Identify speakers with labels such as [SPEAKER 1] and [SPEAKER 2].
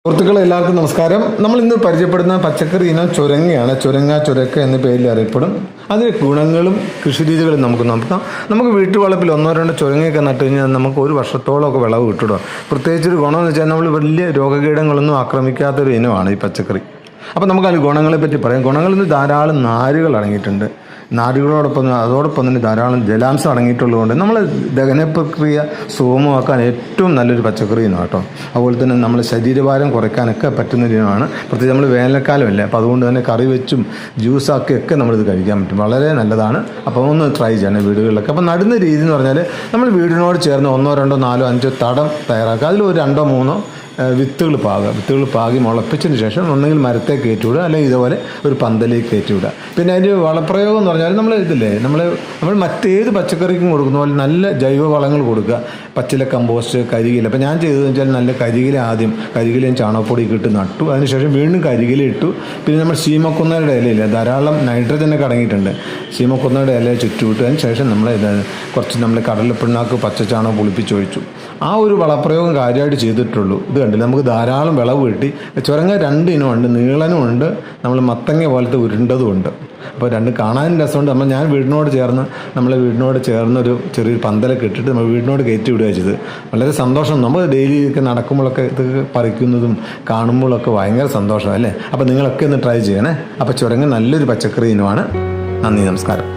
[SPEAKER 1] സുഹൃത്തുക്കളെ എല്ലാവർക്കും നമസ്കാരം. നമ്മൾ ഇന്ന് പരിചയപ്പെടുന്ന പച്ചക്കറി ഇനം ചുരങ്ങയാണ്. ചുരക്ക എന്ന പേരിൽ അറിയപ്പെടും. അതിൻ്റെ ഗുണങ്ങളും കൃഷിരീതികളും നമുക്ക് നോക്കാം. നമുക്ക് വീട്ടുവളപ്പിൽ ഒന്നോ രണ്ടോ ചുരങ്ങയൊക്കെ നട്ടു കഴിഞ്ഞാൽ നമുക്ക് ഒരു വർഷത്തോളമൊക്കെ വിളവ് കിട്ടും. പ്രത്യേകിച്ചൊരു ഗുണമെന്ന് വെച്ചാൽ നമ്മൾ വലിയ രോഗകീടങ്ങളൊന്നും ആക്രമിക്കാത്തൊരു ഇനമാണ് ഈ പച്ചക്കറി. അപ്പോൾ നമുക്ക് അതിന് ഗുണങ്ങളെ പറ്റി പറയാം. ഗുണങ്ങളിൽ ധാരാളം നാരുകൾ അടങ്ങിയിട്ടുണ്ട്. അതോടൊപ്പം തന്നെ ധാരാളം ജലാംശം അടങ്ങിയിട്ടുള്ളതുകൊണ്ട് നമ്മൾ ദഹന പ്രക്രിയ സുഗമമാക്കാൻ ഏറ്റവും നല്ലൊരു പച്ചക്കറി ഇനം കേട്ടോ. അതുപോലെ തന്നെ നമ്മൾ ശരീരഭാരം കുറയ്ക്കാനൊക്കെ പറ്റുന്ന ഇനമാണ്. പ്രത്യേകിച്ച് നമ്മൾ വേനൽക്കാലമല്ലേ, അപ്പോൾ അതുകൊണ്ട് തന്നെ കറി വെച്ചും ജ്യൂസാക്കിയൊക്കെ നമ്മളിത് കഴിക്കാൻ പറ്റും. വളരെ നല്ലതാണ്. അപ്പോൾ ഒന്ന് ട്രൈ ചെയ്യണം വീടുകളിലൊക്കെ. അപ്പോൾ നടുന്ന രീതി എന്ന് പറഞ്ഞാൽ നമ്മൾ വീടിനോട് ചേർന്ന് 1, 2, 4, 5 തടം തയ്യാറാക്കുക. അതിൽ ഒരു 2, 3 വിത്തുകൾ പാകി മുളപ്പിച്ചതിന് ശേഷം ഒന്നെങ്കിൽ മരത്തെ കയറ്റിവിടുക, അല്ലെങ്കിൽ ഇതുപോലെ ഒരു പന്തലേക്ക് കയറ്റിവിടുക. പിന്നെ അതിൻ്റെ വളപ്രയോഗം എന്ന് പറഞ്ഞാൽ നമ്മൾ മറ്റേത് പച്ചക്കറിക്കും കൊടുക്കുന്ന പോലെ നല്ല ജൈവ വളങ്ങൾ കൊടുക്കുക. പച്ചില കമ്പോസ്റ്റ്, കരികില. അപ്പോൾ ഞാൻ ചെയ്തതെന്ന് വെച്ചാൽ നല്ല കരികിലയും ചാണകപ്പൊടിയൊക്കെ ഇട്ട് നട്ടു. അതിനുശേഷം വീണ്ടും കരികില ഇട്ടു. പിന്നെ നമ്മൾ ശീമക്കൊന്നയുടെ ഇലയില്ല, ധാരാളം നൈട്രജനൊക്കെ അടങ്ങിയിട്ടുണ്ട്. ശീമക്കൊന്നയുടെ ഇല ചുറ്റുവിട്ടു. അതിന് ശേഷം നമ്മൾ കടലപ്പിണ്ണാക്ക് പച്ചച്ചാണകം പുളിപ്പിച്ചൊഴിച്ചു. ആ ഒരു വളപ്രയോഗം കാര്യമായിട്ട് ചെയ്തിട്ടുള്ളൂ. ഇത് കണ്ടില്ല, നമുക്ക് ധാരാളം വിളവ് കിട്ടി. ചുരങ്ങ 2 ഇനമുണ്ട്, നീളനും ഉണ്ട്, നമ്മൾ മത്തങ്ങ പോലത്തെ ഉരുണ്ടതും ഉണ്ട്. അപ്പോൾ രണ്ടും കാണാനും രസമുണ്ട്. ഞാൻ വീടിനോട് ചേർന്നൊരു ചെറിയൊരു പന്തലൊക്കെ ഇട്ടിട്ട് നമ്മൾ വീടിനോട് കയറ്റി വിടുക ചെയ്ത്. വളരെ സന്തോഷം. നമ്മൾ ഡെയിലി ഒക്കെ നടക്കുമ്പോഴൊക്കെ ഇത് പറിക്കുന്നതും കാണുമ്പോഴൊക്കെ ഭയങ്കര സന്തോഷം അല്ലേ. അപ്പോൾ നിങ്ങളൊക്കെ ഒന്ന് ട്രൈ ചെയ്യണേ. അപ്പോൾ ചുരങ്ങ നല്ലൊരു പച്ചക്കറി ഇനമാണ്. നന്ദി, നമസ്കാരം.